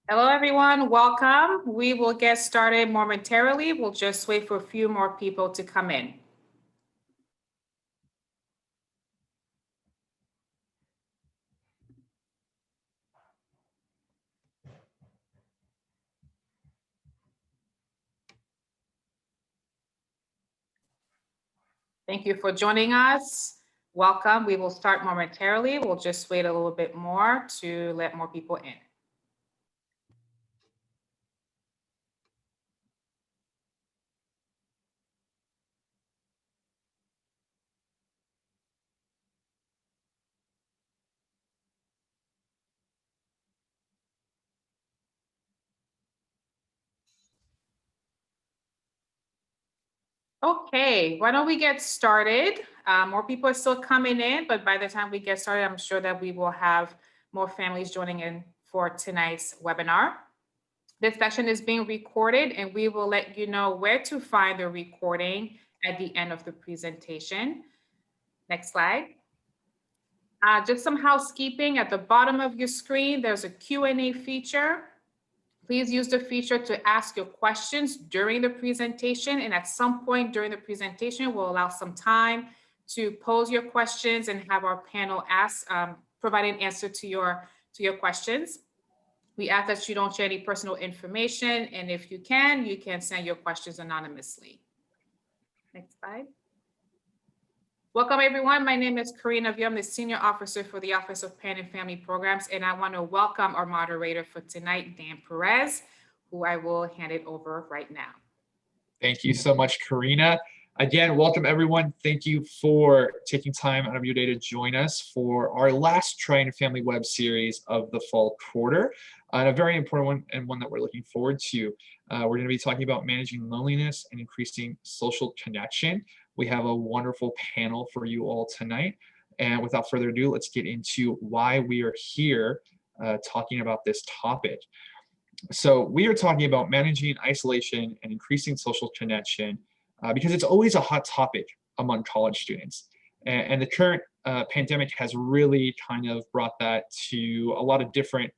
Hello, everyone. Welcome. We will get started momentarily. We'll just wait for a few more people to come in. Thank you for joining us. Welcome. We will start momentarily. We'll just wait a little bit more to let more people in. Okay, why don't we get started? More people are still coming in, but by the time we get started, I'm sure that we will have more families joining in for tonight's webinar. This session is being recorded, and we will let you know where to find the recording at the end of the presentation. Next slide. Just some housekeeping. At the bottom of your screen, there's a Q&A feature. Please use the feature to ask your questions during the presentation, and at some point during the presentation, we'll allow some time to pose your questions and have our panel provide an answer to your questions. We ask that you don't share any personal information, and if you can send your questions anonymously. Next slide. Welcome, everyone. My name is Karina View. I'm the Senior Officer for the Office of Parent and Family Programs, and I want to welcome our moderator for tonight, Dan Perez, who I will hand it over right now. Thank you so much, Karina. Again, welcome, everyone. Thank you for taking time out of your day to join us for our last Triton Family Web series of the fall quarter, and a very important one and one that we're looking forward to. We're going to be talking about managing loneliness and increasing social connection. We have a wonderful panel for you all tonight. And without further ado, let's get into why we are here talking about this topic. So we are talking about managing isolation and increasing social connection because it's always a hot topic among college students. And the current pandemic has really kind of brought that to a lot of different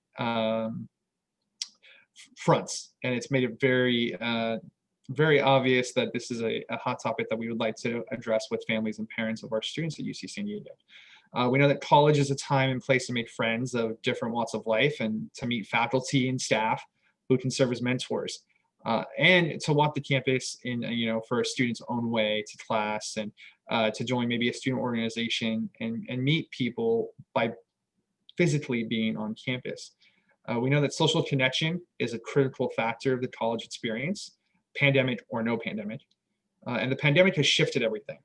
fronts. And it's made it very obvious that this is a hot topic that we would like to address with families and parents of our students at UC San Diego. We know that college is a time and place to make friends of different walks of life and to meet faculty and staff who can serve as mentors, and to walk the campus in, for a student's own way to class, and to join maybe a student organization and meet people by physically being on campus. We know that social connection is a critical factor of the college experience, pandemic or no pandemic. And the pandemic has shifted everything.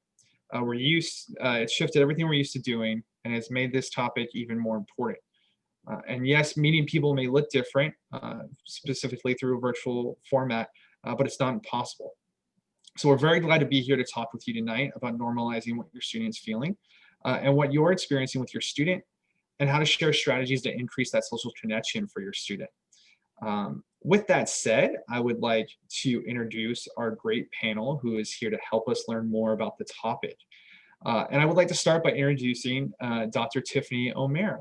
It's shifted everything we're used to doing, and has made this topic even more important. And yes, meeting people may look different, specifically through a virtual format, but it's not impossible. So we're very glad to be here to talk with you tonight about normalizing what your student's feeling, and what you're experiencing with your student, and how to share strategies to increase that social connection for your student. With that said, I would like to introduce our great panel who is here to help us learn more about the topic. And I would like to start by introducing Dr. Tiffany O'Mara.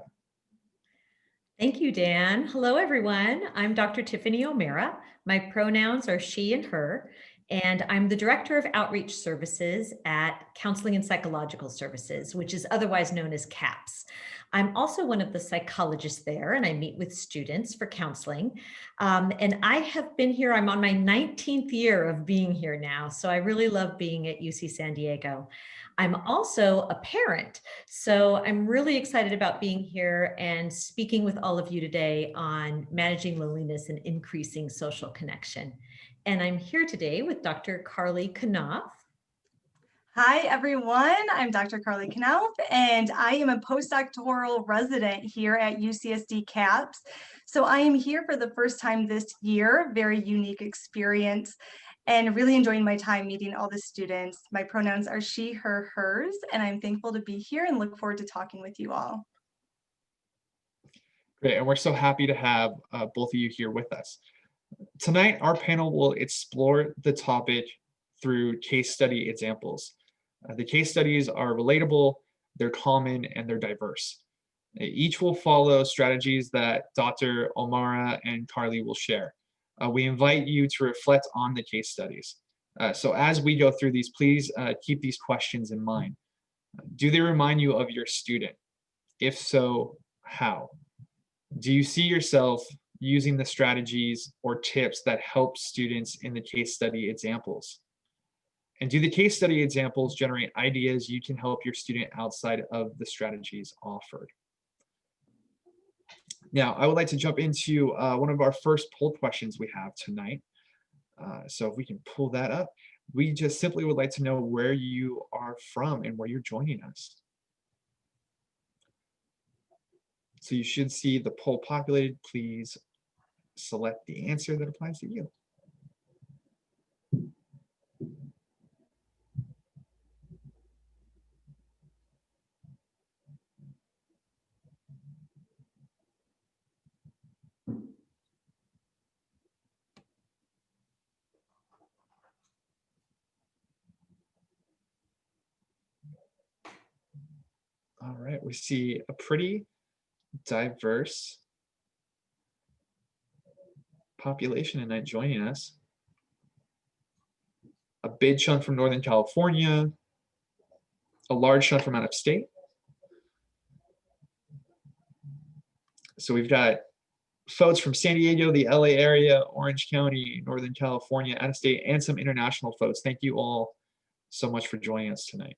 Thank you, Dan. Hello, everyone. I'm Dr. Tiffany O'Mara. My pronouns are she and her, and I'm the Director of Outreach Services at Counseling and Psychological Services, which is otherwise known as CAPS. I'm also one of the psychologists there, and I meet with students for counseling. And I have been here, I'm on my 19th year of being here now, so I really love being at UC San Diego. I'm also a parent, so I'm really excited about being here and speaking with all of you today on managing loneliness and increasing social connection. And I'm here today with Dr. Carly Knopf. Hi, everyone. I'm Dr. Carly Knopf, and I am a postdoctoral resident here at UCSD CAPS. So I am here for the first time this year, very unique experience, and really enjoying my time meeting all the students. My pronouns are she, her, hers, and I'm thankful to be here and look forward to talking with you all. Great, and we're so happy to have both of you here with us. Tonight, our panel will explore the topic through case study examples. The case studies are relatable, they're common, and they're diverse. Each will follow strategies that Dr. Omara and Carly will share. We invite you to reflect on the case studies. So as we go through these, please keep these questions in mind. Do they remind you of your student? If so, how? Do you see yourself using the strategies or tips that help students in the case study examples? And do the case study examples generate ideas you can help your student outside of the strategies offered? Now, I would like to jump into one of our first poll questions we have tonight. So if we can pull that up, we just simply would like to know where you are from and where you're joining us. So you should see the poll populated. Please select the answer that applies to you. All right, we see a pretty diverse population tonight joining us. A big chunk from Northern California, a large chunk from out of state. So we've got folks from San Diego, the LA area, Orange County, Northern California, out of state, and some international folks. Thank you all so much for joining us tonight.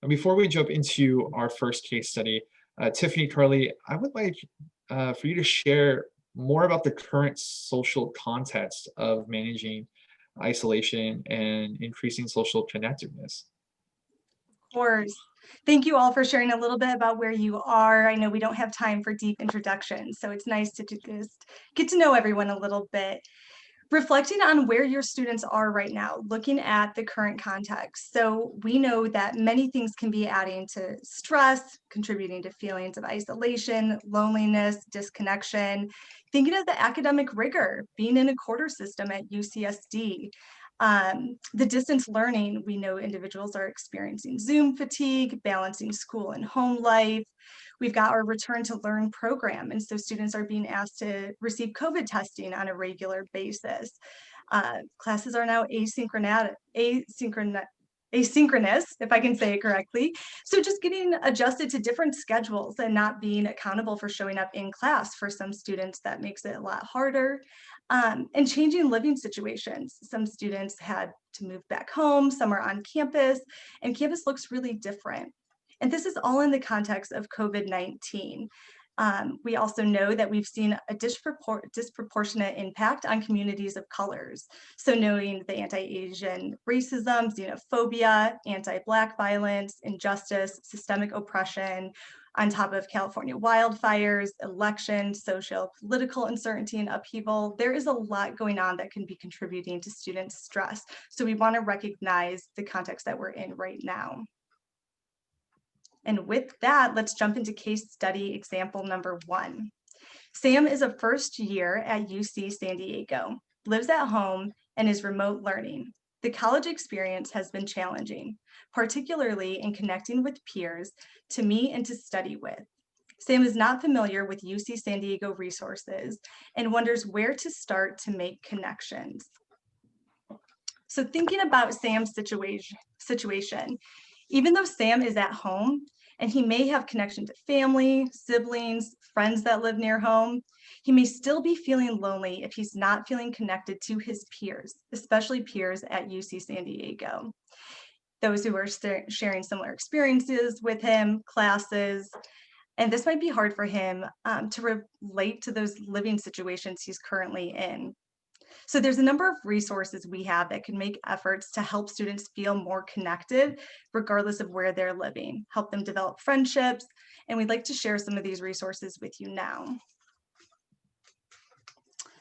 And before we jump into our first case study, Tiffany, Carly, I would like for you to share more about the current social context of managing isolation and increasing social connectedness. Of course. Thank you all for sharing a little bit about where you are. I know we don't have time for deep introductions, so it's nice to just get to know everyone a little bit. Reflecting on where your students are right now, looking at the current context. So we know that many things can be adding to stress, contributing to feelings of isolation, loneliness, disconnection, thinking of the academic rigor, being in a quarter system at UCSD. The distance learning, we know individuals are experiencing Zoom fatigue, balancing school and home life. We've got our return to learn program, and so students are being asked to receive COVID testing on a regular basis. Classes are now asynchronous, if I can say it correctly. So just getting adjusted to different schedules and not being accountable for showing up in class. For some students, that makes it a lot harder. And changing living situations. Some students had to move back home, some are on campus, and campus looks really different. And this is all in the context of COVID-19. We also know that we've seen a disproportionate impact on communities of colors. So knowing the anti-Asian racism, xenophobia, anti-Black violence, injustice, systemic oppression, on top of California wildfires, elections, social, political uncertainty and upheaval, there is a lot going on that can be contributing to students' stress. So we want to recognize the context that we're in right now. And with that, let's jump into case study example number 1. Sam is a first year at UC San Diego, lives at home, and is remote learning. The college experience has been challenging, particularly in connecting with peers to meet and to study with. Sam is not familiar with UC San Diego resources and wonders where to start to make connections. So thinking about Sam's situation, even though Sam is at home and he may have connection to family, siblings, friends that live near home, he may still be feeling lonely if he's not feeling connected to his peers, especially peers at UC San Diego. Those who are sharing similar experiences with him, classes, and this might be hard for him to relate to those living situations he's currently in. So there's a number of resources we have that can make efforts to help students feel more connected, regardless of where they're living, help them develop friendships, and we'd like to share some of these resources with you now.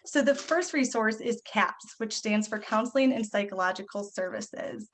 So the first resource is CAPS, which stands for Counseling and Psychological Services.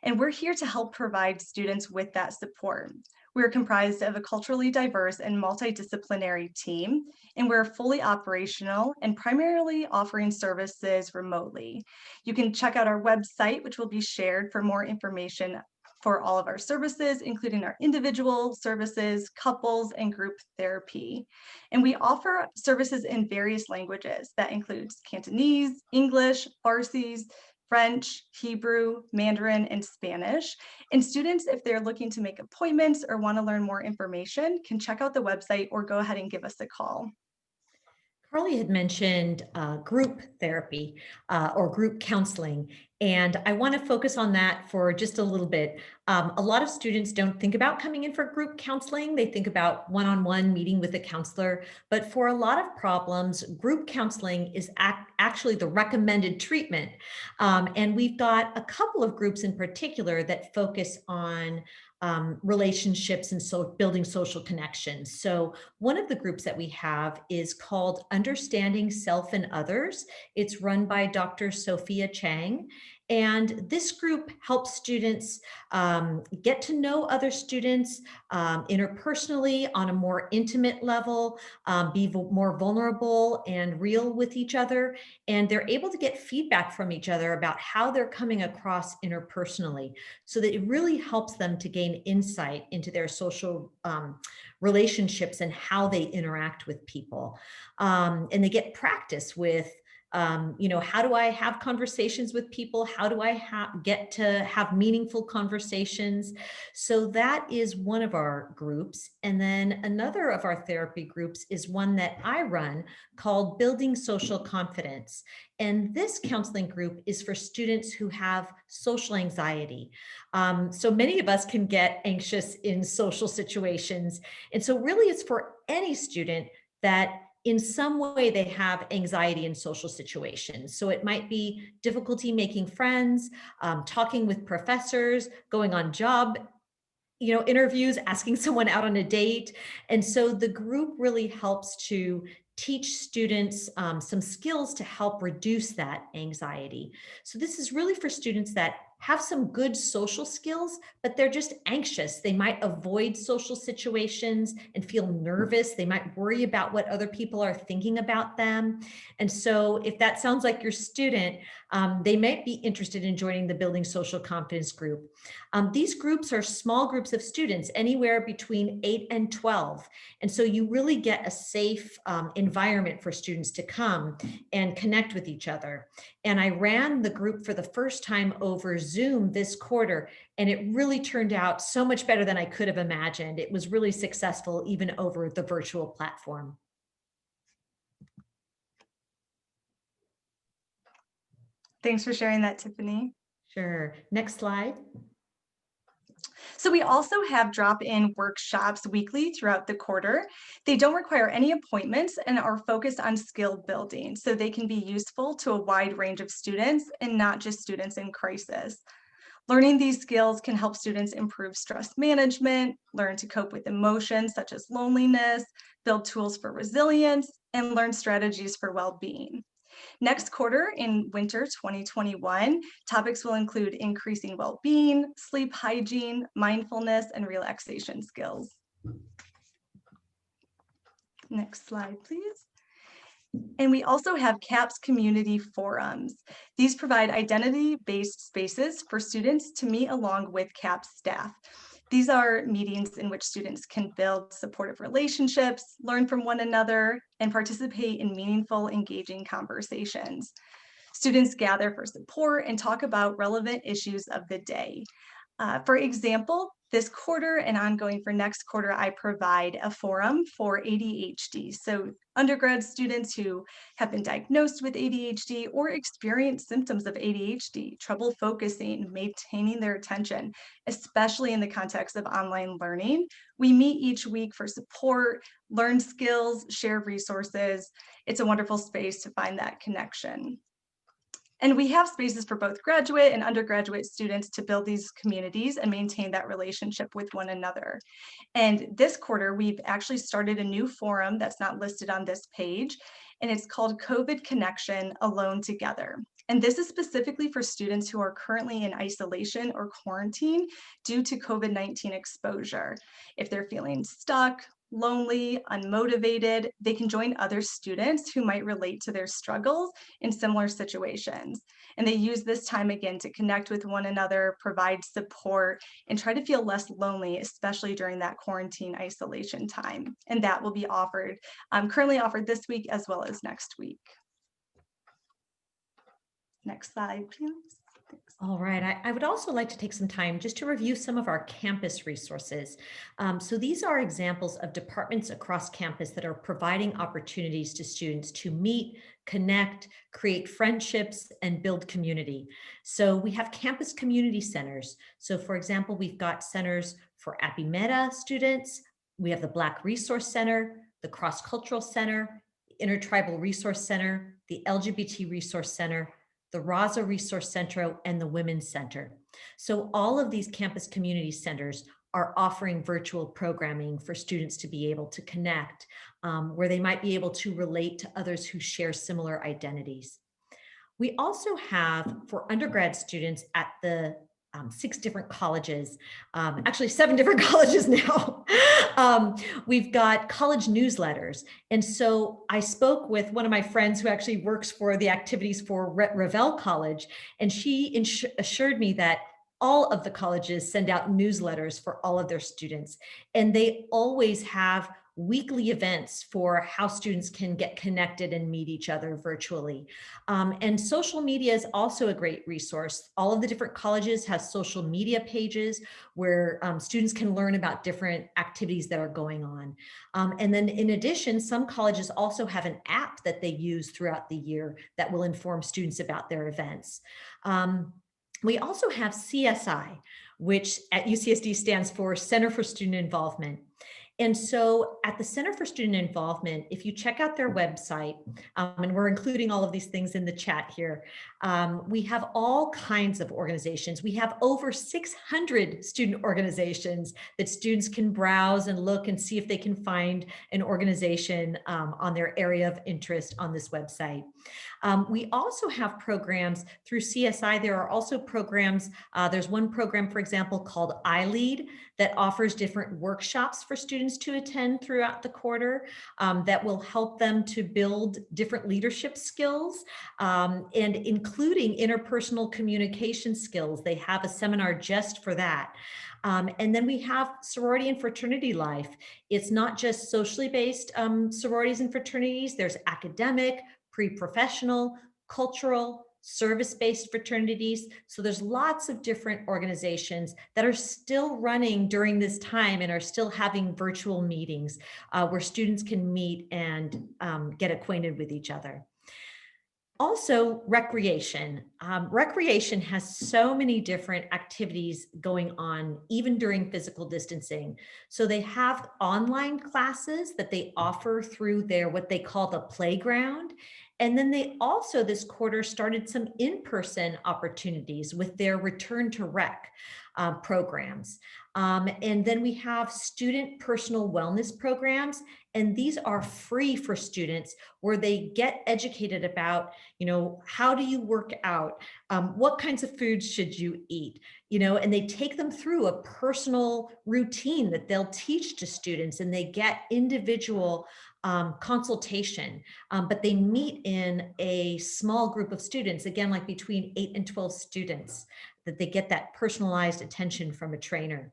And we're here to help provide students with that support. We're comprised of a culturally diverse and multidisciplinary team, and we're fully operational and primarily offering services remotely. You can check out our website, which will be shared for more information for all of our services, including our individual services, couples, and group therapy. And we offer services in various languages. That includes Cantonese, English, Farsi, French, Hebrew, Mandarin, and Spanish. And students, if they're looking to make appointments or want to learn more information, can check out the website or go ahead and give us a call. Carly had mentioned group therapy or group counseling, and I want to focus on that for just a little bit. A lot of students don't think about coming in for group counseling. They think about one-on-one meeting with a counselor, but for a lot of problems, group counseling is actually the recommended treatment. And we've got a couple of groups in particular that focus on relationships and building social connections. So one of the groups that we have is called Understanding Self and Others. It's run by Dr. Sophia Chang. And this group helps students get to know other students interpersonally on a more intimate level, be more vulnerable and real with each other. And they're able to get feedback from each other about how they're coming across interpersonally, so that it really helps them to gain insight into their social relationships and how they interact with people. And they get practice with how do I have conversations with people? How do I get to have meaningful conversations? So that is one of our groups. And then another of our therapy groups is one that I run called Building Social Confidence. And this counseling group is for students who have social anxiety. So many of us can get anxious in social situations. And so really it's for any student that in some way they have anxiety in social situations. So it might be difficulty making friends, talking with professors, going on job interviews, asking someone out on a date. And so the group really helps to teach students some skills to help reduce that anxiety. So this is really for students that have some good social skills, but they're just anxious. They might avoid social situations and feel nervous. They might worry about what other people are thinking about them. And so if that sounds like your student, they might be interested in joining the Building Social Confidence group. These groups are small groups of students, anywhere between 8 and 12. And so you really get a safe environment for students to come and connect with each other. And I ran the group for the first time over Zoom this quarter, and it really turned out so much better than I could have imagined. It was really successful even over the virtual platform. Thanks for sharing that, Tiffany. Sure. Next slide. So we also have drop-in workshops weekly throughout the quarter. They don't require any appointments and are focused on skill building, so they can be useful to a wide range of students and not just students in crisis. Learning these skills can help students improve stress management, learn to cope with emotions such as loneliness, build tools for resilience, and learn strategies for well-being. Next quarter in winter 2021, topics will include increasing well-being, sleep hygiene, mindfulness, and relaxation skills. Next slide, please. And we also have CAPS community forums. These provide identity-based spaces for students to meet along with CAPS staff. These are meetings in which students can build supportive relationships, learn from one another, and participate in meaningful, engaging conversations. Students gather for support and talk about relevant issues of the day. For example, this quarter and ongoing for next quarter, I provide a forum for ADHD. So undergrad students who have been diagnosed with ADHD or experience symptoms of ADHD, trouble focusing, maintaining their attention, especially in the context of online learning. We meet each week for support, learn skills, share resources. It's a wonderful space to find that connection. And we have spaces for both graduate and undergraduate students to build these communities and maintain that relationship with one another. And this quarter, we've actually started a new forum that's not listed on this page, and it's called COVID Connection Alone Together. And this is specifically for students who are currently in isolation or quarantine due to COVID-19 exposure. If they're feeling stuck, lonely, unmotivated, they can join other students who might relate to their struggles in similar situations. And they use this time again to connect with one another, provide support, and try to feel less lonely, especially during that quarantine isolation time. And that will be offered, currently offered this week as well as next week. Next slide, please. Thanks. All right, I would also like to take some time just to review some of our campus resources. So these are examples of departments across campus that are providing opportunities to students to meet, connect, create friendships, and build community. So we have campus community centers. So for example, we've got centers for Apimeta students. We have the Black Resource Center, the Cross-Cultural Center, Intertribal Resource Center, the LGBT Resource Center, the Raza Resource Center, and the Women's Center. So all of these campus community centers are offering virtual programming for students to be able to connect, where they might be able to relate to others who share similar identities. We also have, for undergrad students at the 6 different colleges, actually 7 different colleges now. We've got college newsletters. And so I spoke with one of my friends who actually works for the activities for Revelle College, and she assured me that all of the colleges send out newsletters for all of their students. And they always have weekly events for how students can get connected and meet each other virtually. And social media is also a great resource. All of the different colleges have social media pages where students can learn about different activities that are going on. And then in addition, some colleges also have an app that they use throughout the year that will inform students about their events. We also have CSI, which at UCSD stands for Center for Student Involvement. And so at the Center for Student Involvement, if you check out their website, and we're including all of these things in the chat here, we have all kinds of organizations. We have over 600 student organizations that students can browse and look and see if they can find an organization on their area of interest on this website. We also have programs through CSI. There are also programs. There's one program, for example, called iLead that offers different workshops for students to attend throughout the quarter that will help them to build different leadership skills and including interpersonal communication skills. They have a seminar just for that. And then we have sorority and fraternity life. It's not just socially based sororities and fraternities. There's academic, pre-professional, cultural, service-based fraternities. So there's lots of different organizations that are still running during this time and are still having virtual meetings where students can meet and get acquainted with each other. Also, recreation. Recreation has so many different activities going on, even during physical distancing. So they have online classes that they offer through their, what they call the playground. And then they also this quarter started some in-person opportunities with their Return to Rec programs. And then we have student personal wellness programs, and these are free for students where they get educated about, how do you work out? What kinds of foods should you eat? And they take them through a personal routine that they'll teach to students, and they get individual consultation, but they meet in a small group of students, again, like between 8 and 12 students, that they get that personalized attention from a trainer.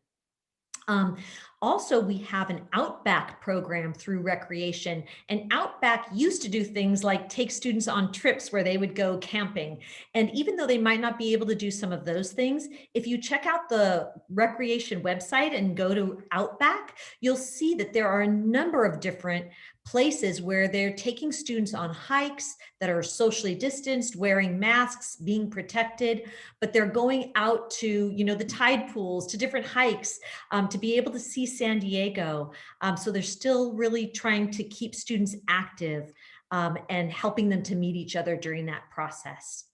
Also, we have an Outback program through recreation, and Outback used to do things like take students on trips where they would go camping. And even though they might not be able to do some of those things, if you check out the recreation website and go to Outback, you'll see that there are a number of different places where they're taking students on hikes that are socially distanced, wearing masks, being protected, but they're going out to, the tide pools, to different hikes, to be able to see San Diego. So they're still really trying to keep students active and helping them to meet each other during that process.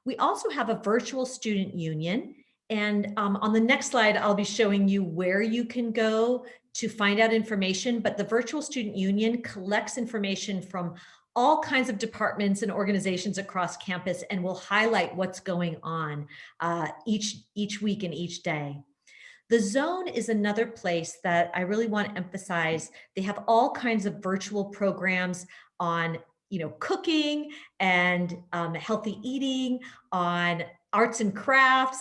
We also have a virtual student union. And on the next slide, I'll be showing you where you can go to find out information, but the Virtual Student Union collects information from all kinds of departments and organizations across campus and will highlight what's going on each week and each day. The Zone is another place that I really want to emphasize. They have all kinds of virtual programs on, cooking and healthy eating, on arts and crafts.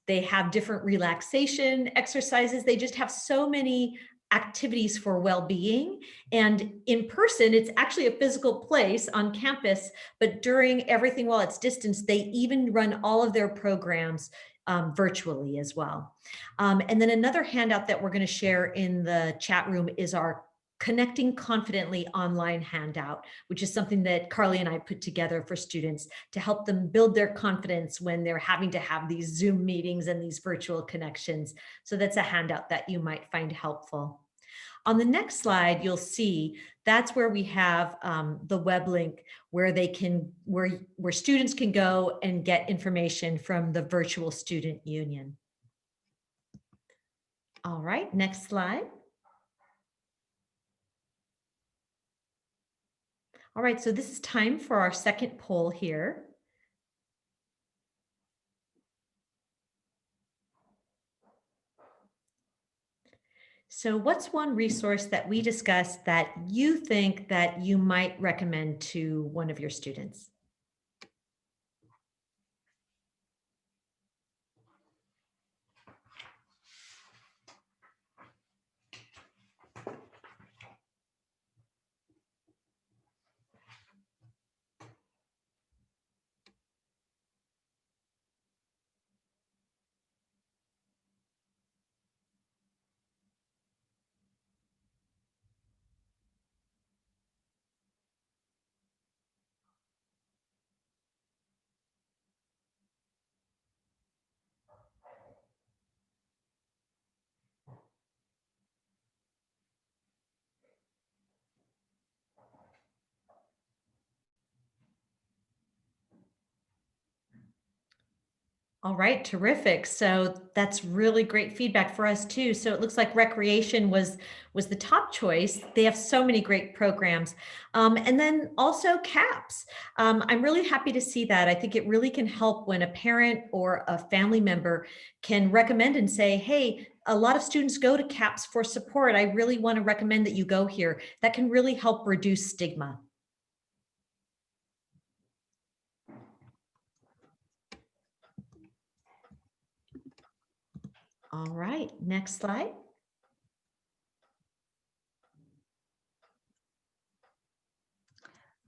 They have different relaxation exercises. They just have so many activities for well-being. And in person, it's actually a physical place on campus, but during everything while it's distance, they even run all of their programs virtually as well. And then another handout that we're going to share in the chat room is our Connecting Confidently online handout, which is something that Carly and I put together for students to help them build their confidence when they're having to have these Zoom meetings and these virtual connections. So that's a handout that you might find helpful. On the next slide, you'll see that's where we have the web link where they can, where students can go and get information from the Virtual Student Union. All right, next slide. All right, so this is time for our second poll here. So what's one resource that we discussed that you think that you might recommend to one of your students? All right, terrific. So that's really great feedback for us too. So it looks like recreation was the top choice. They have so many great programs. And then also CAPS. I'm really happy to see that. I think it really can help when a parent or a family member can recommend and say, hey, a lot of students go to CAPS for support. I really want to recommend that you go here. That can really help reduce stigma. All right, next slide.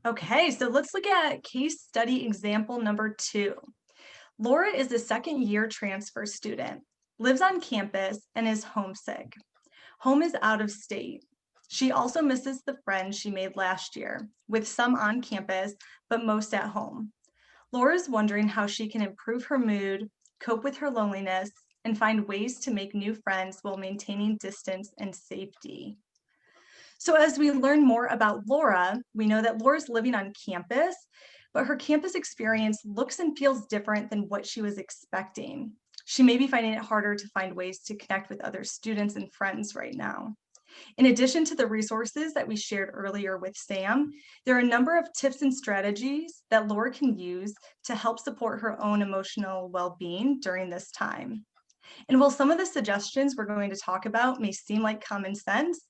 Okay, so let's look at case study example number 2. Laura is a second-year transfer student, lives on campus, and is homesick. Home is out of state. She also misses the friends she made last year, with some on campus, but most at home. Laura is wondering how she can improve her mood, cope with her loneliness, and find ways to make new friends while maintaining distance and safety. So as we learn more about Laura, we know that Laura's living on campus, but her campus experience looks and feels different than what she was expecting. She may be finding it harder to find ways to connect with other students and friends right now. In addition to the resources that we shared earlier with Sam, there are a number of tips and strategies that Laura can use to help support her own emotional well-being during this time. And while some of the suggestions we're going to talk about may seem like common sense,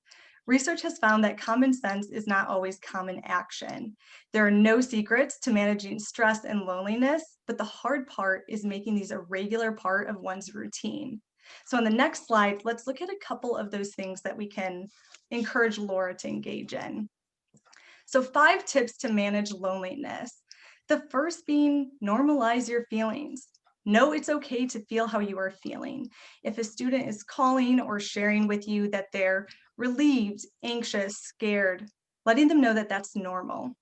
research has found that common sense is not always common action. There are no secrets to managing stress and loneliness, but the hard part is making these a regular part of one's routine. So on the next slide, let's look at a couple of those things that we can encourage Laura to engage in. So 5 tips to manage loneliness. The first being normalize your feelings. Know it's okay to feel how you are feeling. If a student is calling or sharing with you that they're relieved, anxious, scared, letting them know that that's normal.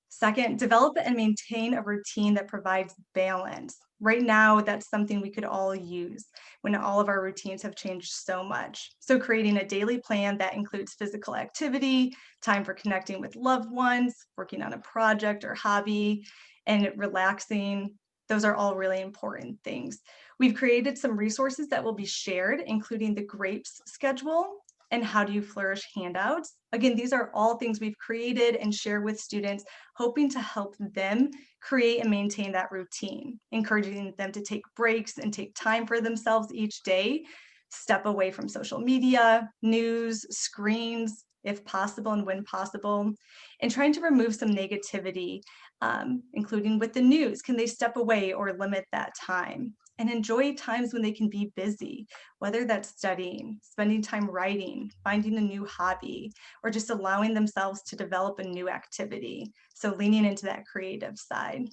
Second, develop and maintain a routine that provides balance. Right now, that's something we could all use when all of our routines have changed so much. So creating a daily plan that includes physical activity, time for connecting with loved ones, working on a project or hobby, and relaxing. Those are all really important things. We've created some resources that will be shared, including the GRAPES schedule. and how do you flourish handouts. Again, these are all things we've created and share with students, hoping to help them create and maintain that routine, encouraging them to take breaks and take time for themselves each day, step away from social media, news, screens, if possible and when possible, and trying to remove some negativity, including with the news. Can they step away or limit that time? And enjoy times when they can be busy, whether that's studying, spending time writing, finding a new hobby, or just allowing themselves to develop a new activity. So leaning into that creative side.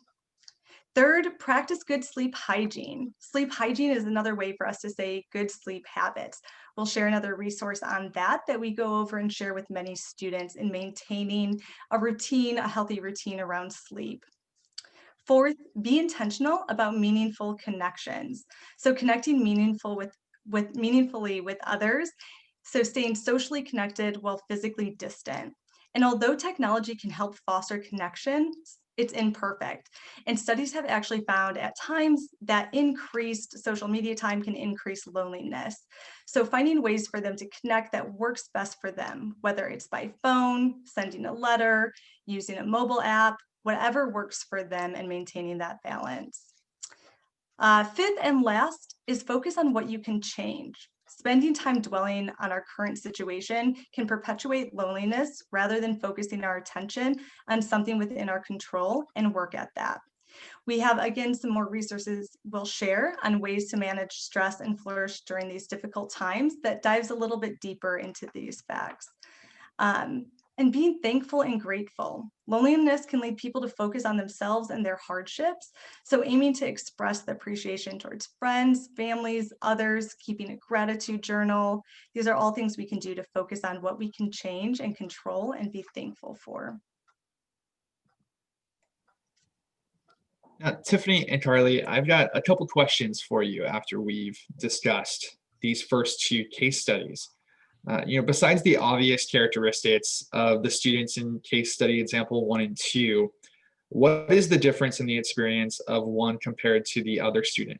Third, practice good sleep hygiene. Sleep hygiene is another way for us to say good sleep habits. We'll share another resource on that we go over and share with many students in maintaining a routine, a healthy routine around sleep. Fourth, be intentional about meaningful connections. So connecting meaningfully with others. So staying socially connected while physically distant. And although technology can help foster connections, it's imperfect. And studies have actually found at times that increased social media time can increase loneliness. So finding ways for them to connect that works best for them, whether it's by phone, sending a letter, using a mobile app, whatever works for them, and maintaining that balance. Fifth and last is focus on what you can change. Spending time dwelling on our current situation can perpetuate loneliness rather than focusing our attention on something within our control and work at that. We have, again, some more resources we'll share on ways to manage stress and flourish during these difficult times that dives a little bit deeper into these facts. And being thankful and grateful. Loneliness can lead people to focus on themselves and their hardships. So aiming to express the appreciation towards friends, families, others, keeping a gratitude journal. These are all things we can do to focus on what we can change and control and be thankful for. Now, Tiffany and Carly, I've got a couple questions for you after we've discussed these first two case studies. Besides the obvious characteristics of the students in case study example 1 and 2, what is the difference in the experience of one compared to the other student?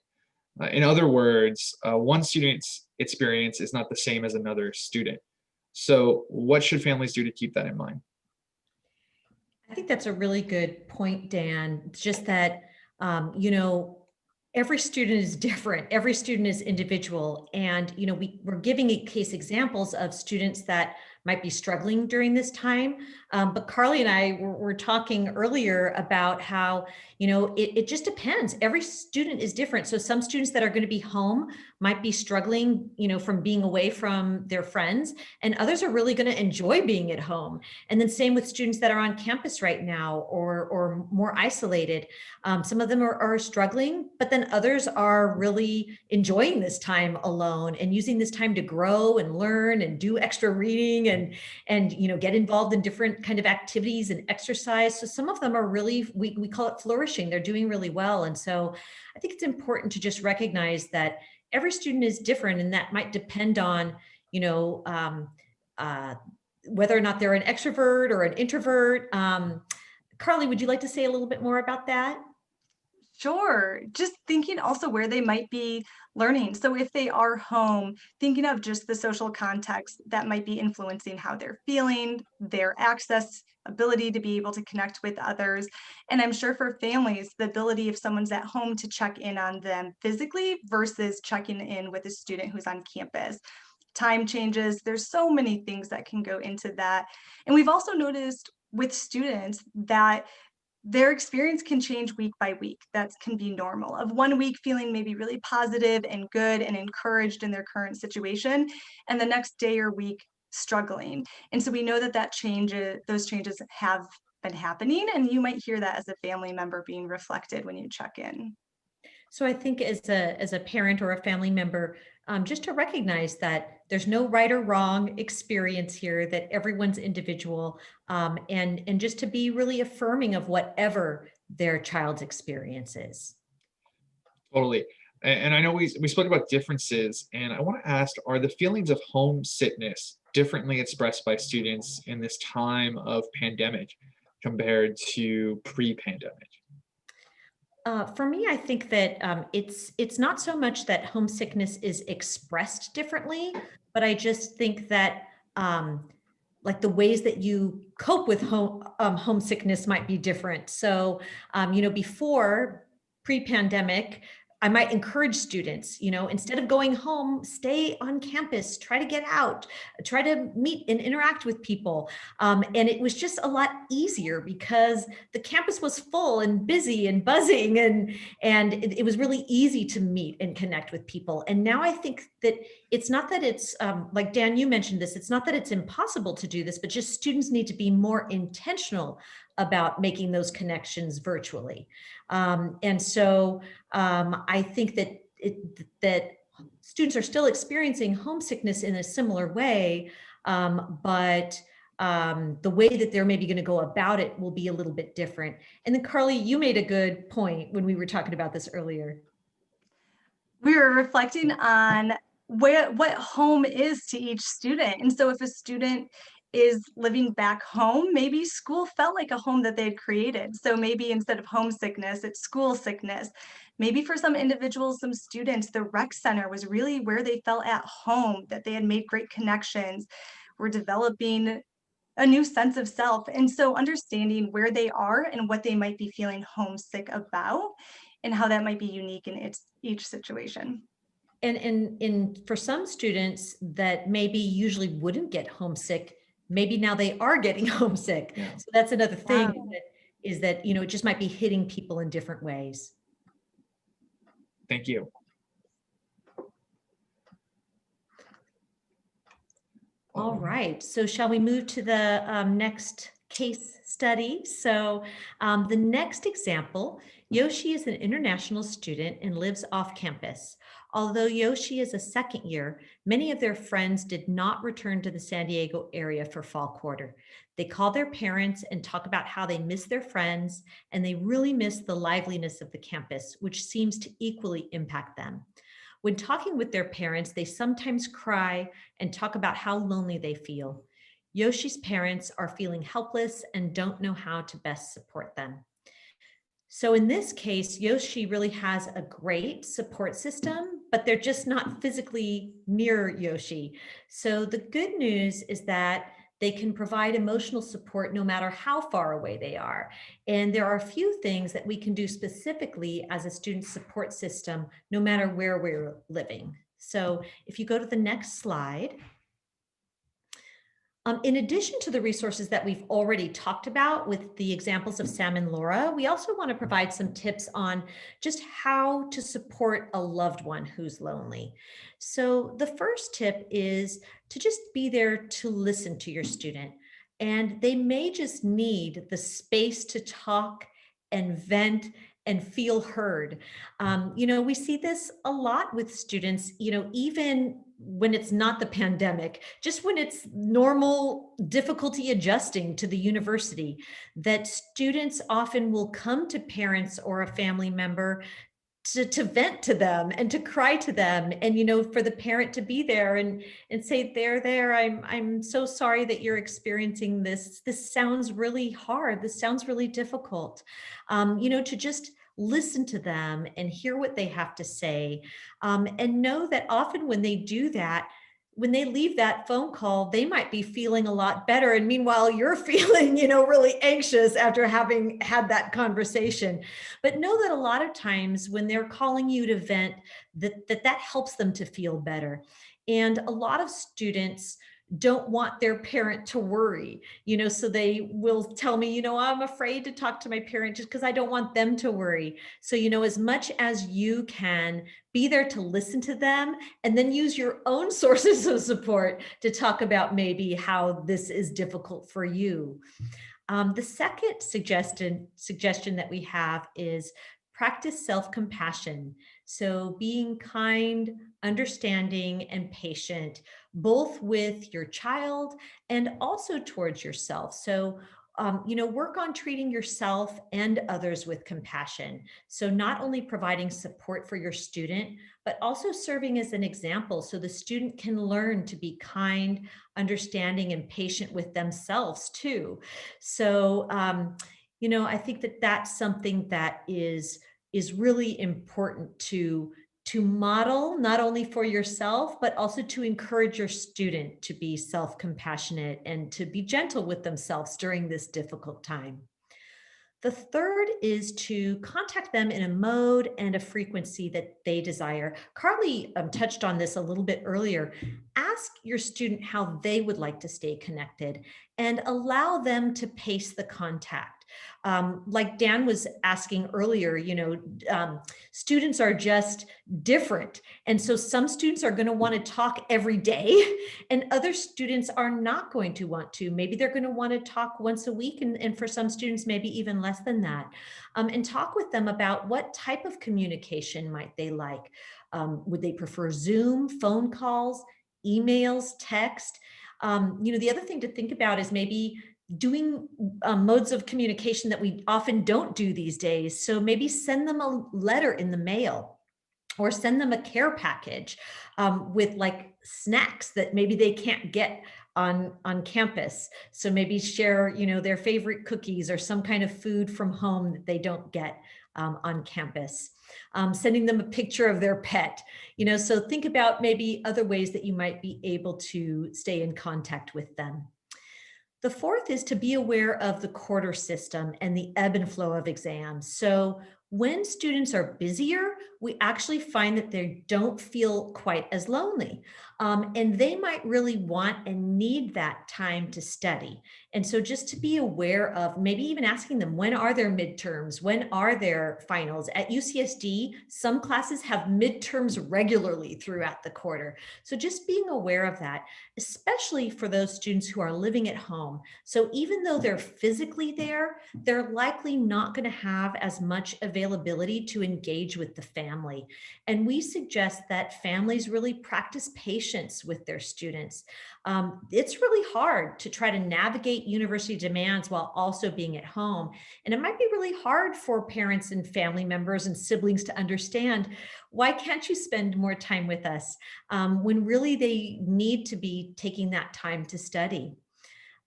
In other words, one student's experience is not the same as another student. So what should families do to keep that in mind? I think that's a really good point, Dan. Just that, every student is different. Every student is individual. And, we're giving case examples of students that might be struggling during this time. But Carly and I were talking earlier about how, it just depends. Every student is different. So some students that are going to be home might be struggling, from being away from their friends, and others are really going to enjoy being at home. And then same with students that are on campus right now or more isolated. Some of them are struggling, but then others are really enjoying this time alone and using this time to grow and learn and do extra reading and get involved in different kind of activities and exercise. So some of them are really, we call it flourishing. They're doing really well. And so I think it's important to just recognize that every student is different, and that might depend on, whether or not they're an extrovert or an introvert. Carly, would you like to say a little bit more about that? Sure. Just thinking also where they might be learning. So if they are home, thinking of just the social context that might be influencing how they're feeling, their access, ability to be able to connect with others. And I'm sure for families, the ability if someone's at home to check in on them physically versus checking in with a student who's on campus. Time changes. There's so many things that can go into that. And we've also noticed with students that their experience can change week by week. That can be normal. Of one week feeling maybe really positive and good and encouraged in their current situation, and the next day or week struggling. And so we know that those changes have been happening, and you might hear that as a family member being reflected when you check in. So I think as a parent or a family member, just to recognize that there's no right or wrong experience here, that everyone's individual, and just to be really affirming of whatever their child's experience is. Totally. And I know we spoke about differences, and I want to ask, are the feelings of homesickness differently expressed by students in this time of pandemic compared to pre-pandemic? For me, I think that it's not so much that homesickness is expressed differently, but I just think that like the ways that you cope with homesickness might be different. So, before pre-pandemic, I might encourage students, instead of going home, stay on campus, try to get out, try to meet and interact with people. And it was just a lot easier because the campus was full and busy and buzzing, and it was really easy to meet and connect with people. And now I think that it's not that it's, like Dan, you mentioned this, it's not that it's impossible to do this, but just students need to be more intentional about making those connections virtually. And so I think that that students are still experiencing homesickness in a similar way, but the way that they're maybe going to go about it will be a little bit different. And then Carly, you made a good point when we were talking about this earlier. We were reflecting on what home is to each student. And so if a student is living back home, maybe school felt like a home that they had created. So maybe instead of homesickness, it's school sickness. Maybe for some individuals, some students, the rec center was really where they felt at home, that they had made great connections, were developing a new sense of self. And so understanding where they are and what they might be feeling homesick about and how that might be unique in each situation. And for some students that maybe usually wouldn't get homesick, maybe now they are getting homesick. Yeah. So that's another thing, Wow. is that, it just might be hitting people in different ways. Thank you. All right, so shall we move to the next case study? So the next example, Yoshi is an international student and lives off campus. Although Yoshi is a second year, many of their friends did not return to the San Diego area for fall quarter. They call their parents and talk about how they miss their friends, and they really miss the liveliness of the campus, which seems to equally impact them. When talking with their parents, they sometimes cry and talk about how lonely they feel. Yoshi's parents are feeling helpless and don't know how to best support them. So in this case, Yoshi really has a great support system, but they're just not physically near Yoshi. So the good news is that they can provide emotional support no matter how far away they are. And there are a few things that we can do specifically as a student support system, no matter where we're living. So if you go to the next slide. In addition to the resources that we've already talked about with the examples of Sam and Laura, we also want to provide some tips on just how to support a loved one who's lonely. So the first tip is to just be there to listen to your student. And they may just need the space to talk and vent and feel heard. We see this a lot with students, even when it's not the pandemic, just when it's normal difficulty adjusting to the university, that students often will come to parents or a family member to vent to them and to cry to them, and for the parent to be there and say, there, I'm so sorry that you're experiencing this. This sounds really hard. This sounds really difficult. To just listen to them and hear what they have to say, and know that often when they do that, when they leave that phone call, they might be feeling a lot better. And meanwhile, you're feeling, really anxious after having had that conversation. But know that a lot of times when they're calling you to vent, that helps them to feel better. And a lot of students don't want their parent to worry, so they will tell me, I'm afraid to talk to my parent just because I don't want them to worry. So, as much as you can, be there to listen to them, and then use your own sources of support to talk about maybe how this is difficult for you. The second suggestion that we have is practice self-compassion. So being kind, understanding, and patient, both with your child and also towards yourself. So, work on treating yourself and others with compassion. So not only providing support for your student, but also serving as an example so the student can learn to be kind, understanding, and patient with themselves too. So, I think that that's something that is really important to to model not only for yourself, but also to encourage your student to be self-compassionate and to be gentle with themselves during this difficult time. The third is to contact them in a mode and a frequency that they desire. Carly touched on this a little bit earlier. Ask your student how they would like to stay connected and allow them to pace the contact. Like Dan was asking earlier, students are just different. And so some students are going to want to talk every day and other students are not going to want to. Maybe they're going to want to talk once a week. And for some students, maybe even less than that. And talk with them about what type of communication might they like. Would they prefer Zoom, phone calls, emails, text? The other thing to think about is maybe doing modes of communication that we often don't do these days. So maybe send them a letter in the mail or send them a care package with like snacks that maybe they can't get on campus. So maybe share, their favorite cookies or some kind of food from home that they don't get on campus. Sending them a picture of their pet, so think about maybe other ways that you might be able to stay in contact with them. The fourth is to be aware of the quarter system and the ebb and flow of exams. So when students are busier, we actually find that they don't feel quite as lonely. And they might really want and need that time to study. And so just to be aware of maybe even asking them, when are their midterms? When are their finals? At UCSD, some classes have midterms regularly throughout the quarter. So just being aware of that, especially for those students who are living at home. So even though they're physically there, they're likely not going to have as much availability to engage with the family. And we suggest that families really practice patience with their students. It's really hard to try to navigate university demands while also being at home. And it might be really hard for parents and family members and siblings to understand, why can't you spend more time with us when really they need to be taking that time to study?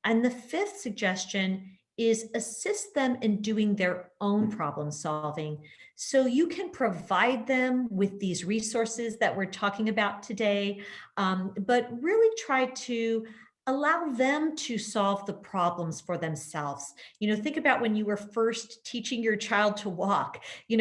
And the fifth suggestion is assist them in doing their own problem solving. So you can provide them with these resources that we're talking about today, but really try to allow them to solve the problems for themselves. Think about when you were first teaching your child to walk. You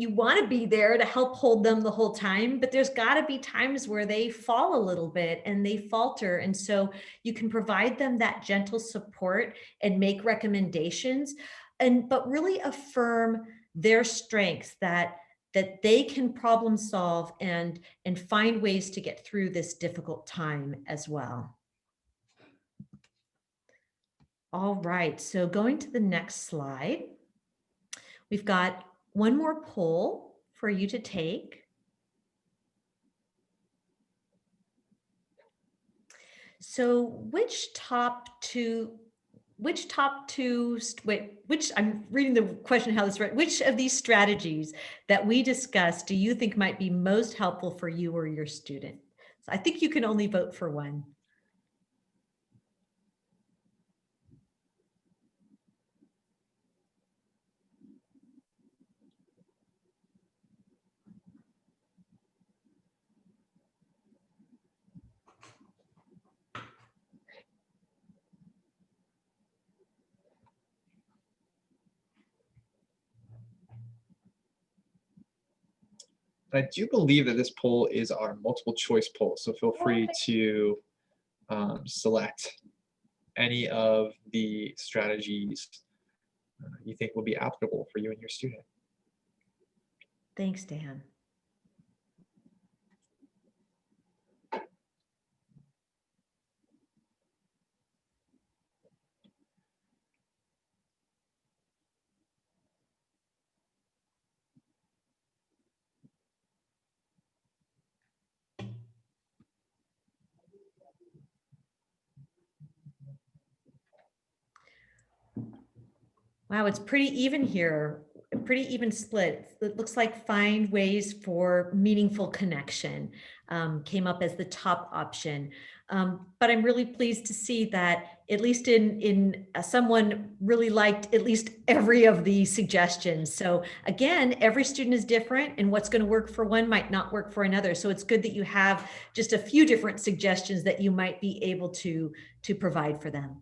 want to be there to help hold them the whole time, but there's got to be times where they fall a little bit and they falter. And so you can provide them that gentle support and make recommendations, but really affirm their strengths, that they can problem solve and find ways to get through this difficult time as well. All right, so going to the next slide, we've got one more poll for you to take. So I'm reading the question how this is right. Which of these strategies that we discussed do you think might be most helpful for you or your student? So I think you can only vote for one. I do believe that this poll is our multiple choice poll, so feel free to select any of the strategies you think will be applicable for you and your student. Thanks, Dan. Wow, it's pretty even here, a pretty even split. It looks like find ways for meaningful connection came up as the top option. But I'm really pleased to see that at least in someone really liked at least every of the suggestions. So again, every student is different, and what's going to work for one might not work for another. So it's good that you have just a few different suggestions that you might be able to provide for them.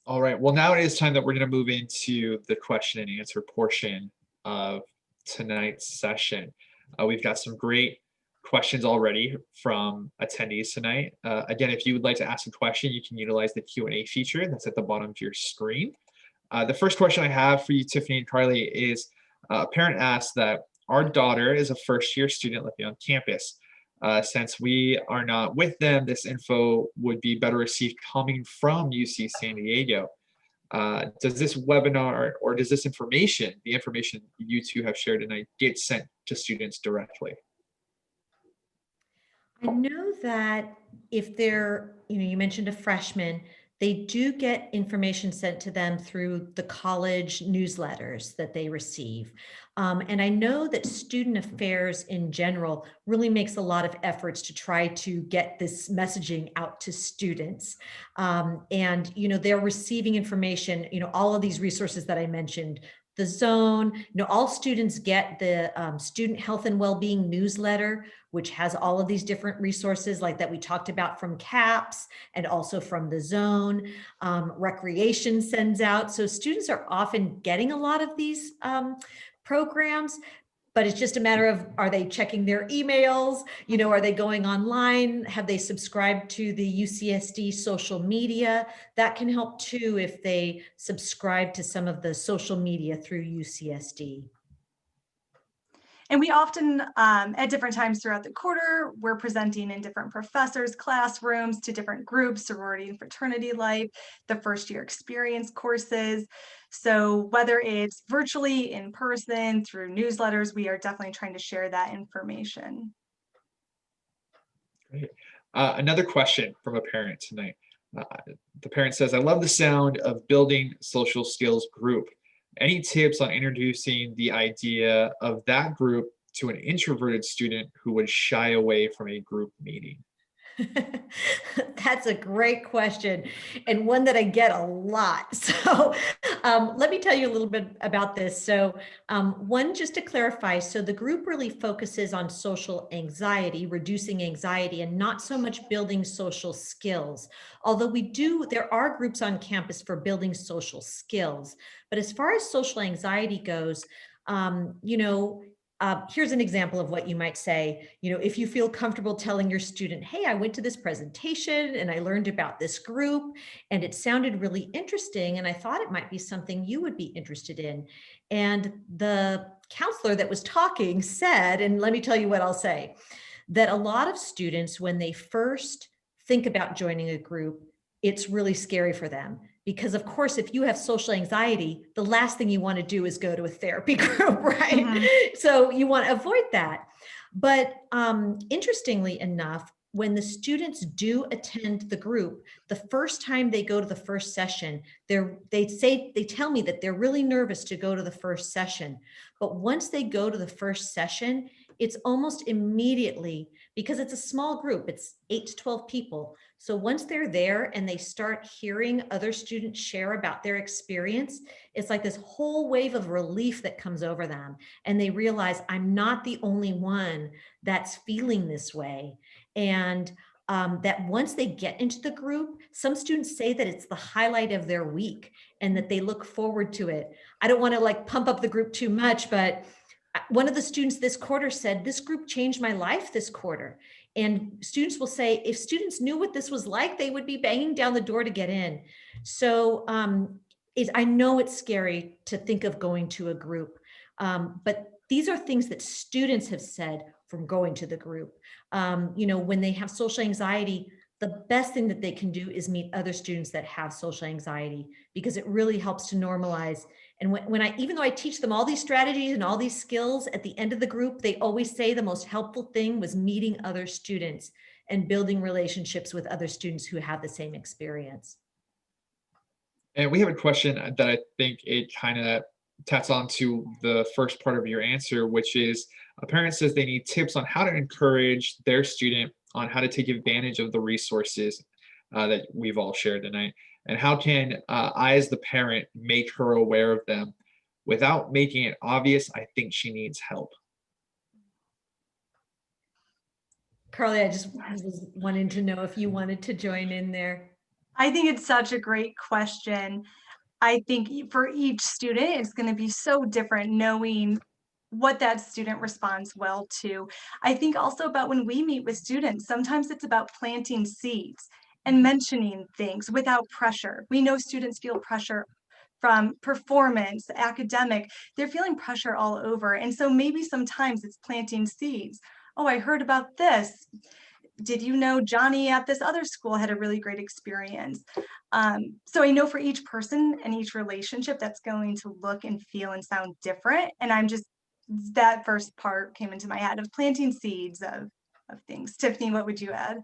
All right, well, now it is time that we're going to move into the question and answer portion of tonight's session. We've got some great questions already from attendees tonight. Again, if you would like to ask a question, you can utilize the Q&A feature that's at the bottom of your screen. The first question I have for you, Tiffany and Carly, is a parent asked that our daughter is a first-year student living on campus. Since we are not with them, this info would be better received coming from UC San Diego. Does this webinar or does this information, the information you two have shared tonight, get sent to students directly? I know that if they're, you mentioned a freshman, they do get information sent to them through the college newsletters that they receive. And I know that student affairs in general really makes a lot of efforts to try to get this messaging out to students. And, they're receiving information, all of these resources that I mentioned, the zone, all students get the student health and well-being newsletter, which has all of these different resources like that we talked about from CAPS and also from the zone. Recreation sends out. So students are often getting a lot of these programs, but it's just a matter of, are they checking their emails? Are they going online? Have they subscribed to the UCSD social media? That can help too if they subscribe to some of the social media through UCSD. And we often, at different times throughout the quarter, we're presenting in different professors' classrooms to different groups, sorority and fraternity life, the first year experience courses. So whether it's virtually, in person, through newsletters, we are definitely trying to share that information. Great. Another question from a parent tonight. The parent says, I love the sound of building social skills group. Any tips on introducing the idea of that group to an introverted student who would shy away from a group meeting? That's a great question, and one that I get a lot. So let me tell you a little bit about this. So one, just to clarify, so the group really focuses on social anxiety, reducing anxiety, and not so much building social skills. Although there are groups on campus for building social skills. But as far as social anxiety goes, here's an example of what you might say, if you feel comfortable telling your student, hey, I went to this presentation and I learned about this group and it sounded really interesting and I thought it might be something you would be interested in. And the counselor that was talking said, and let me tell you what I'll say, that a lot of students, when they first think about joining a group, it's really scary for them. Because of course, if you have social anxiety, the last thing you want to do is go to a therapy group, right? Mm-hmm. So you want to avoid that. But interestingly enough, when the students do attend the group, the first time they go to the first session, they tell me that they're really nervous to go to the first session. But once they go to the first session, it's almost immediately, because it's a small group, it's 8 to 12 people. So once they're there and they start hearing other students share about their experience, it's like this whole wave of relief that comes over them. And they realize, I'm not the only one that's feeling this way. And that once they get into the group, some students say that it's the highlight of their week and that they look forward to it. I don't want to pump up the group too much, but one of the students this quarter said, this group changed my life this quarter. And students will say, if students knew what this was like, they would be banging down the door to get in. So I know it's scary to think of going to a group, but these are things that students have said from going to the group. When they have social anxiety, the best thing that they can do is meet other students that have social anxiety, because it really helps to normalize. And even though I teach them all these strategies and all these skills, at the end of the group, they always say the most helpful thing was meeting other students and building relationships with other students who have the same experience. And we have a question that I think it kind of tats on to the first part of your answer, which is a parent says they need tips on how to encourage their student on how to take advantage of the resources that we've all shared tonight? And how can I, as the parent, make her aware of them without making it obvious I think she needs help? Carly, I just was wanting to know if you wanted to join in there. I think it's such a great question. I think for each student, it's going to be so different knowing what that student responds well to. I think also about when we meet with students, sometimes it's about planting seeds and mentioning things without pressure. We know students feel pressure from performance, academic, they're feeling pressure all over. And so maybe sometimes it's planting seeds. Oh, I heard about this. Did you know Johnny at this other school had a really great experience? So I know for each person and each relationship, that's going to look and feel and sound different. And that first part came into my head of planting seeds of things. Tiffany, what would you add?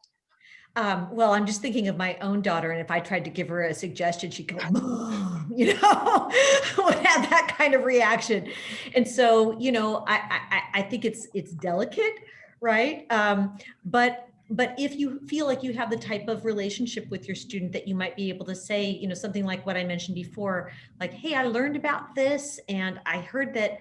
Well, I'm just thinking of my own daughter, and if I tried to give her a suggestion, she'd go, "Mom," would have that kind of reaction. And so, I think it's delicate, right? But if you feel like you have the type of relationship with your student that you might be able to say, something like what I mentioned before, like, "Hey, I learned about this, and I heard that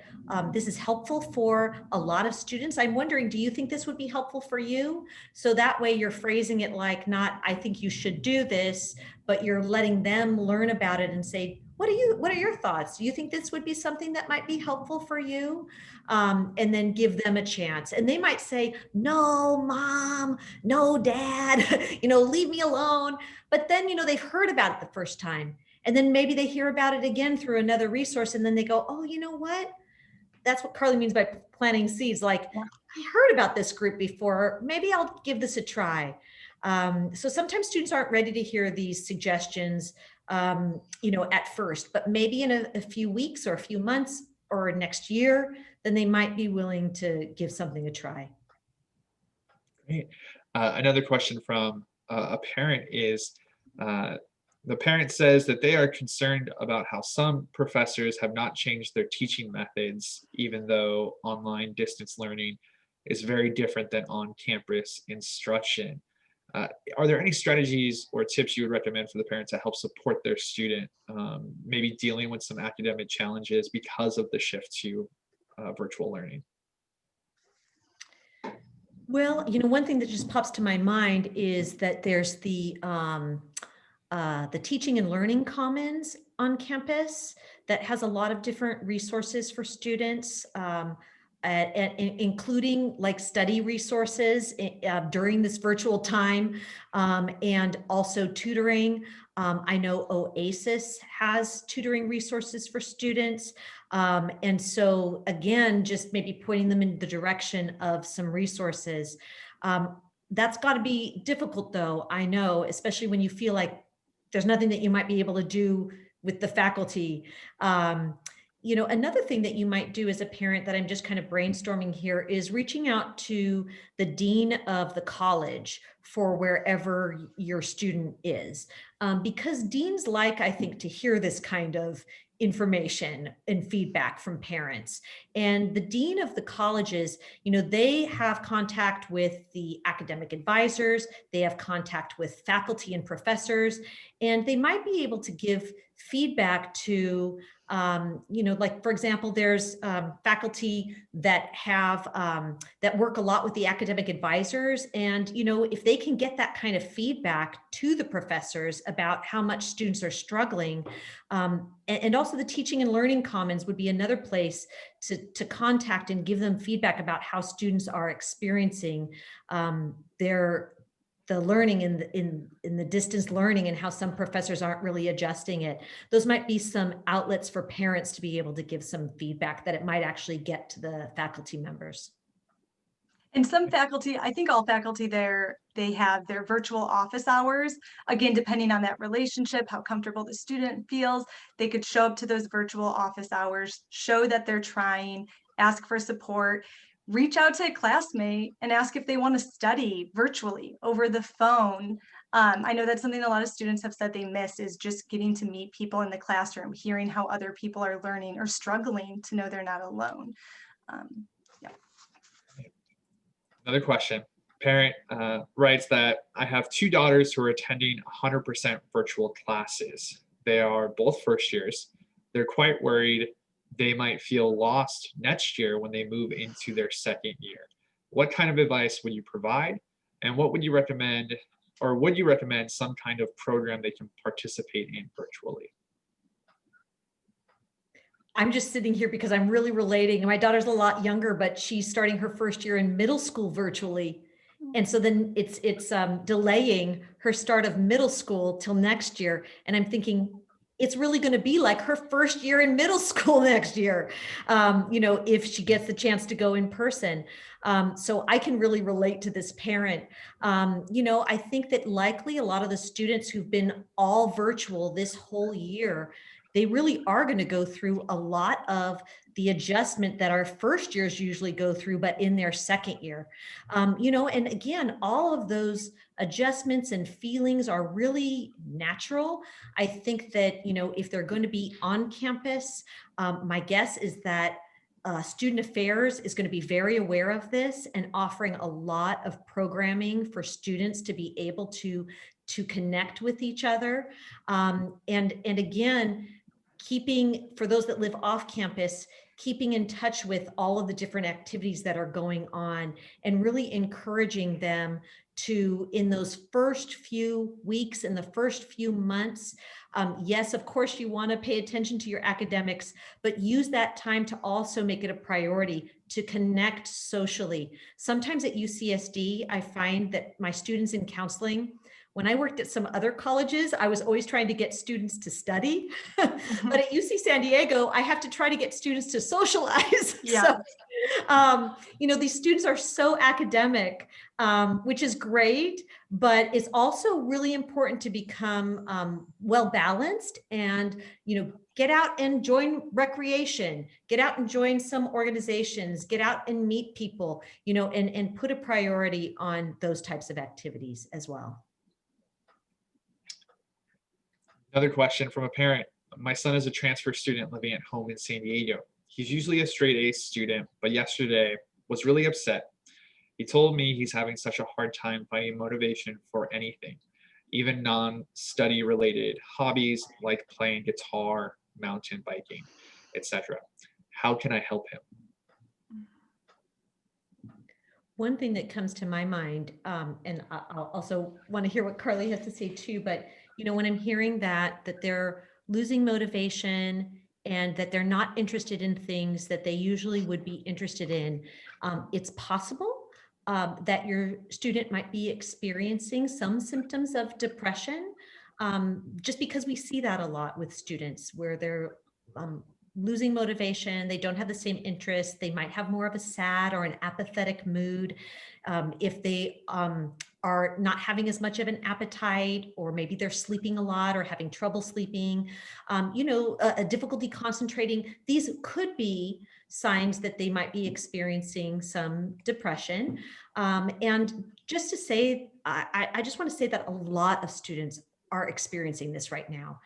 this is helpful for a lot of students. I'm wondering, do you think this would be helpful for you?" So that way you're phrasing it like not, "I think you should do this," but you're letting them learn about it and say, what are your thoughts? Do you think this would be something that might be helpful for you? And then give them a chance. And they might say, "No, Mom, no, Dad, leave me alone." But then, they've heard about it the first time. And then maybe they hear about it again through another resource. And then they go, "Oh, you know what? That's what Carly means by planting seeds. Like, I heard about this group before. Maybe I'll give this a try." So sometimes students aren't ready to hear these suggestions, at first, but maybe in a few weeks or a few months or next year, then they might be willing to give something a try. Great. Another question from a parent is, the parent says that they are concerned about how some professors have not changed their teaching methods, even though online distance learning is very different than on-campus instruction. Are there any strategies or tips you would recommend for the parent to help support their student, maybe dealing with some academic challenges because of the shift to virtual learning? Well, one thing that just pops to my mind is that there's the Teaching and Learning Commons on campus that has a lot of different resources for students, including like study resources during this virtual time, and also tutoring. I know Oasis has tutoring resources for students. And so again, just maybe pointing them in the direction of some resources. That's got to be difficult though, I know, especially when you feel like there's nothing that you might be able to do with the faculty. Another thing that you might do as a parent that I'm just kind of brainstorming here is reaching out to the dean of the college for wherever your student is. Because deans like, I think, to hear this kind of information and feedback from parents. And the dean of the colleges, they have contact with the academic advisors, they have contact with faculty and professors, and they might be able to give feedback to, like, for example, there's faculty that have, that work a lot with the academic advisors. And, if they can get that kind of feedback to the professors about how much students are struggling, and also the Teaching and Learning Commons would be another place to contact and give them feedback about how students are experiencing the learning in the distance learning and how some professors aren't really adjusting it. Those might be some outlets for parents to be able to give some feedback that it might actually get to the faculty members. And some faculty, I think all faculty there, they have their virtual office hours. Again, depending on that relationship, how comfortable the student feels, they could show up to those virtual office hours, show that they're trying, ask for support, reach out to a classmate and ask if they want to study virtually over the phone. I know that's something a lot of students have said they miss, is just getting to meet people in the classroom, hearing how other people are learning or struggling to know they're not alone. Another question. Parent writes that I have two daughters who are attending 100% virtual classes. They are both first years. They're quite worried they might feel lost next year when they move into their second year. What kind of advice would you provide? And what would you recommend, or would you recommend some kind of program they can participate in virtually? I'm just sitting here because I'm really relating. My daughter's a lot younger, but she's starting her first year in middle school virtually. And so then it's delaying her start of middle school till next year. And I'm thinking, it's really going to be like her first year in middle school next year, if she gets the chance to go in person. So I can really relate to this parent. I think that likely a lot of the students who've been all virtual this whole year, they really are going to go through a lot of the adjustment that our first years usually go through, but in their second year. And again, all of those adjustments and feelings are really natural. I think that, if they're going to be on campus, my guess is that Student Affairs is going to be very aware of this and offering a lot of programming for students to be able to connect with each other. And again, keeping, for those that live off campus, keeping in touch with all of the different activities that are going on and really encouraging them to, in those first few weeks, in the first few months, yes, of course, you want to pay attention to your academics, but use that time to also make it a priority to connect socially. Sometimes at UCSD, I find that my students in counseling, when I worked at some other colleges, I was always trying to get students to study. But at UC San Diego, I have to try to get students to socialize. Yeah. So, these students are so academic, which is great, but it's also really important to become well-balanced and, get out and join recreation, get out and join some organizations, get out and meet people, and put a priority on those types of activities as well. Another question from a parent. My son is a transfer student living at home in San Diego. He's usually a straight A student, but yesterday was really upset. He told me he's having such a hard time finding motivation for anything, even non-study related hobbies like playing guitar, mountain biking, etc. How can I help him? One thing that comes to my mind, and I'll also want to hear what Carly has to say too, but when I'm hearing that they're losing motivation and that they're not interested in things that they usually would be interested in, it's possible that your student might be experiencing some symptoms of depression, just because we see that a lot with students where they're losing motivation, they don't have the same interests, they might have more of a sad or an apathetic mood. If they are not having as much of an appetite, or maybe they're sleeping a lot or having trouble sleeping, a difficulty concentrating, these could be signs that they might be experiencing some depression. And just to say, I just want to say that a lot of students are experiencing this right now.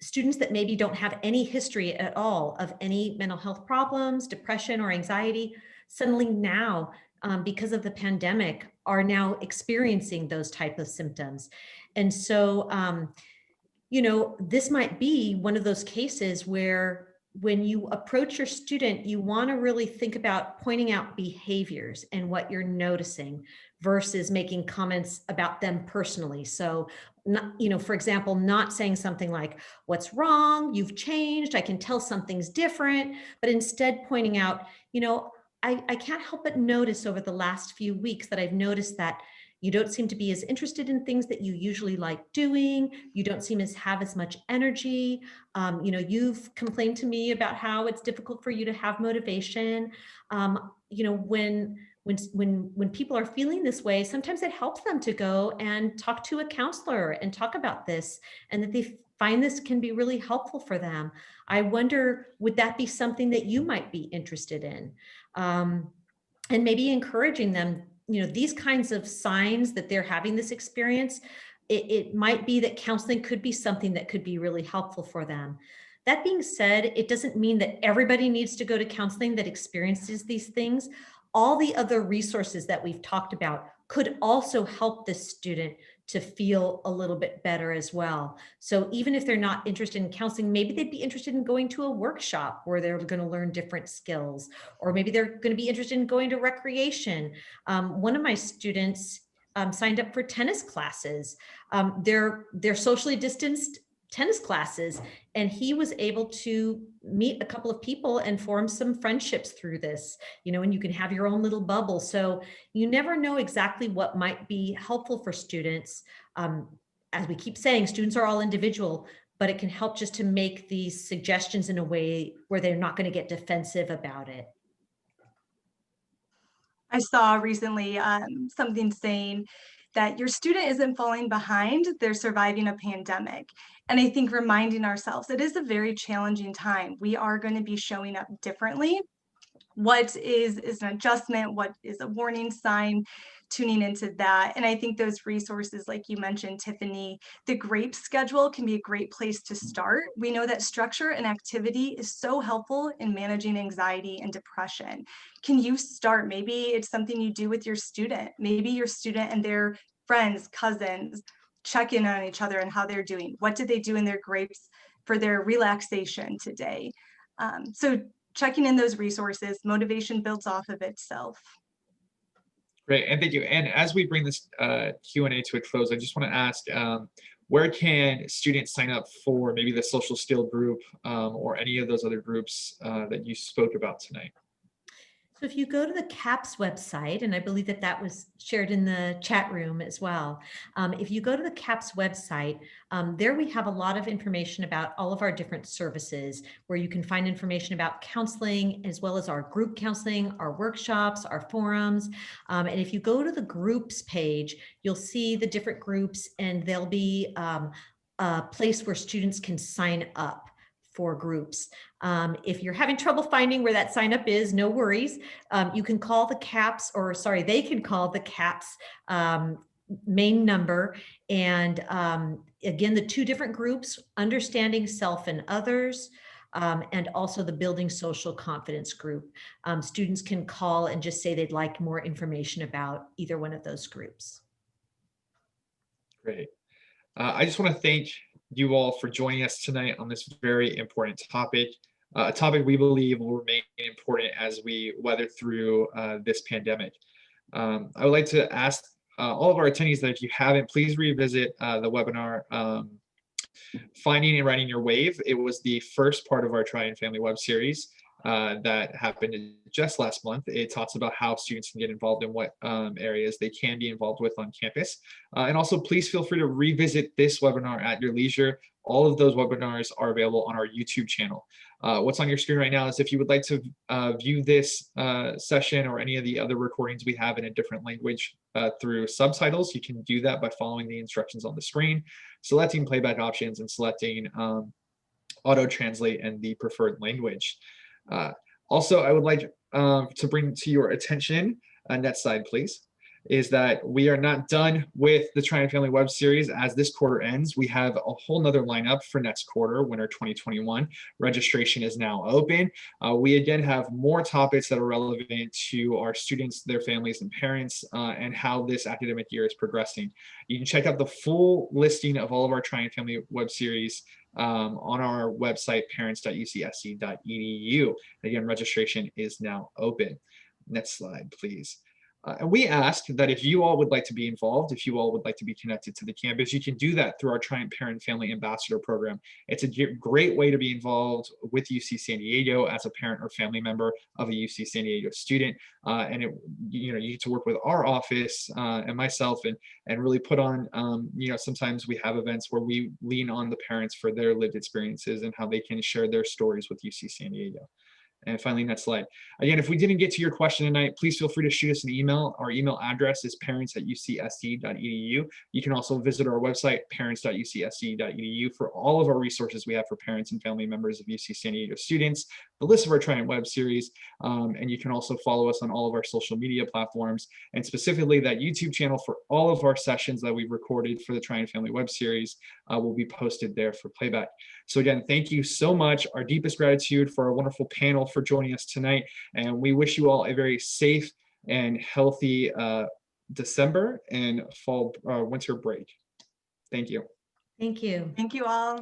Students that maybe don't have any history at all of any mental health problems, depression or anxiety, suddenly now, because of the pandemic, are now experiencing those type of symptoms. And so, this might be one of those cases where when you approach your student, you want to really think about pointing out behaviors and what you're noticing versus making comments about them personally. So, for example, not saying something like, "What's wrong? You've changed. I can tell something's different," but instead pointing out, I can't help but notice over the last few weeks that I've noticed that you don't seem to be as interested in things that you usually like doing. You don't seem to have as much energy. You've complained to me about how it's difficult for you to have motivation. When people are feeling this way, sometimes it helps them to go and talk to a counselor and talk about this, and that they find this can be really helpful for them. I wonder, would that be something that you might be interested in? And maybe encouraging them, these kinds of signs that they're having this experience, it might be that counseling could be something that could be really helpful for them. That being said, it doesn't mean that everybody needs to go to counseling that experiences these things. all the other resources that we've talked about could also help the student to feel a little bit better as well. So even if they're not interested in counseling, maybe they'd be interested in going to a workshop where they're going to learn different skills, or maybe they're going to be interested in going to recreation. One of my students signed up for tennis classes. They're socially distanced tennis classes, and he was able to meet a couple of people and form some friendships through this, and you can have your own little bubble. So you never know exactly what might be helpful for students. As we keep saying, students are all individual, but it can help just to make these suggestions in a way where they're not going to get defensive about it. I saw recently something saying that your student isn't falling behind, they're surviving a pandemic. And I think reminding ourselves, it is a very challenging time. We are going to be showing up differently. What is an adjustment? What is a warning sign? Tuning into that. And I think those resources, like you mentioned, Tiffany, the GRAPE schedule can be a great place to start. We know that structure and activity is so helpful in managing anxiety and depression. Can you start? Maybe it's something you do with your student. Maybe your student and their friends, cousins, check in on each other and how they're doing. What did they do in their GRAPES for their relaxation today? So checking in those resources, motivation builds off of itself. Great, and thank you. And as we bring this Q&A to a close, I just want to ask, where can students sign up for maybe the social skill group or any of those other groups that you spoke about tonight? So if you go to the CAPS website, and I believe that that was shared in the chat room as well. If you go to the CAPS website, there we have a lot of information about all of our different services, where you can find information about counseling, as well as our group counseling, our workshops, our forums. And if you go to the groups page, you'll see the different groups, and there'll be a place where students can sign up for groups. If you're having trouble finding where that sign up is, no worries. You can call the CAPS, or sorry, they can call the CAPS main number. And again, the two different groups, Understanding Self and Others, and also the Building Social Confidence group. Students can call and just say they'd like more information about either one of those groups. Great. I just want to thank you all for joining us tonight on this very important topic, a topic we believe will remain important as we weather through this pandemic. I would like to ask all of our attendees that if you haven't, please revisit the webinar, Finding and Writing Your Wave. It was the first part of our TRITON Family Web series that happened just last month. It talks about how students can get involved in what areas they can be involved with on campus. And also, please feel free to revisit this webinar at your leisure. All of those webinars are available on our YouTube channel. What's on your screen right now is if you would like to view this session or any of the other recordings we have in a different language through subtitles, you can do that by following the instructions on the screen, selecting playback options, and selecting auto translate and the preferred language. Also, I would like to bring to your attention, next slide, please, is that we are not done with the TRITON Family Web series. As this quarter ends, we have a whole nother lineup for next quarter, winter 2021. Registration is now open. We again have more topics that are relevant to our students, their families, and parents, and how this academic year is progressing. You can check out the full listing of all of our TRITON Family Web series on our website, parents.ucsc.edu. Again, registration is now open. Next slide, please. And we asked that if you all would like to be involved, if you all would like to be connected to the campus, you can do that through our TRITON Parent Family Ambassador Program. It's a great way to be involved with UC San Diego as a parent or family member of a UC San Diego student. And you get to work with our office and myself and really put on, sometimes we have events where we lean on the parents for their lived experiences and how they can share their stories with UC San Diego. And finally, next slide. Again, if we didn't get to your question tonight, please feel free to shoot us an email. Our email address is parents@ucsc.edu. You can also visit our website, parents.ucsc.edu, for all of our resources we have for parents and family members of UC San Diego students, the list of our TRITON Web series, and you can also follow us on all of our social media platforms, and specifically that YouTube channel for all of our sessions that we've recorded for the TRITON Family Web series will be posted there for playback. So again, thank you so much. Our deepest gratitude for our wonderful panel for joining us tonight, and we wish you all a very safe and healthy December and fall winter break. Thank you. Thank you. Thank you all.